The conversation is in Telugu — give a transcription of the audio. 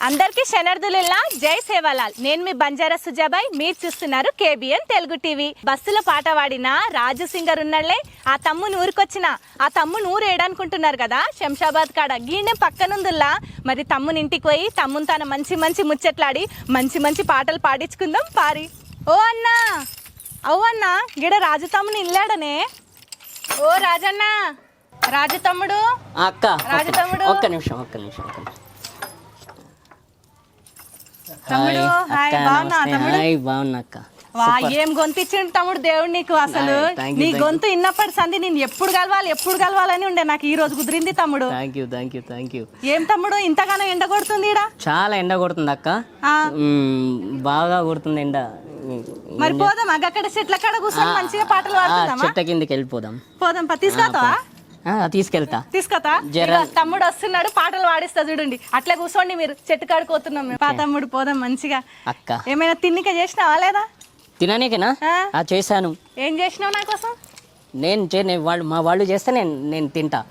అందరికీ శనర్దులిల్లా జై సేవాలాల్. నేను మీ బంజారా సుజాబాయ్. మీరు చూస్తున్నారు కేబిఎన్ తెలుగు టీవీ. బస్సులో పాట పాడిన రాజు సింగర్ ఉన్నాళ్లే, ఆ తమ్ముని ఊరికొచ్చిన. ఆ తమ్ముని ఊరు ఏడనుకుంటున్నారు కదా, శంషాబాద్ కాడ గీనే పక్కనుందుల్లా. మరి తమ్ముని ఇంటికి పోయి తమ్ముని తన మంచి మంచి ముచ్చట్లాడి మంచి మంచి పాటలు పాడించుకుందాం పారి. ఓ అన్నా, అవ్వన్నా, గిడ రాజు తమ్ముని ఇల్లాడనే. ఓ రాజన్న, రాజు తమ్ముడు, అక్క రాజు తమ్ముడు. ఒక్క నిమిషం తమ్ముడు హాయ్, బాగున్నా తమ్ముడు? బాగున్నా అక్క. వా, ఏం గొంతు ఇచ్చిండు తమ్ముడు దేవుడు నీకు. అసలు నీ గొంతు ఇన్నప్పటి సంది నేను ఎప్పుడు కలవాలని ఉండే. నాకు ఈ రోజు కుదిరింది తమ్ముడు. Thank you. ఏం తమ్ముడు ఇంతగానో ఎండ కొడుతుంది ఈడ? చాలా ఎండ కొడుతుంది అక్క, బాగా కొడుతుంది ఎండ. మరి పోదాం అక్కడ చెట్ల కాడ కూర్చొని మంచిగా పాటలు పాడుతుందామా? చెట్ల కిందకి వెళ్ళిపోదాం. పోదాం తీసుకొస్తావా? తీసుకెళ్తా. ఇగో తమ్ముడు వస్తున్నాడు, పాటలు పాడిస్తా చూడండి. అట్లా కూర్చోండి, మీరు చెట్టు కాడుకోతున్నాం మేము. పా తమ్ముడు పోదాం మంచిగా. అక్క ఏమైనా తిన్నిక చేసినావా లేదా? తిననీకేనా? చేశాను. ఏం చేసినావు నా కోసం? మా వాళ్ళు చేస్తే నేను తింటా.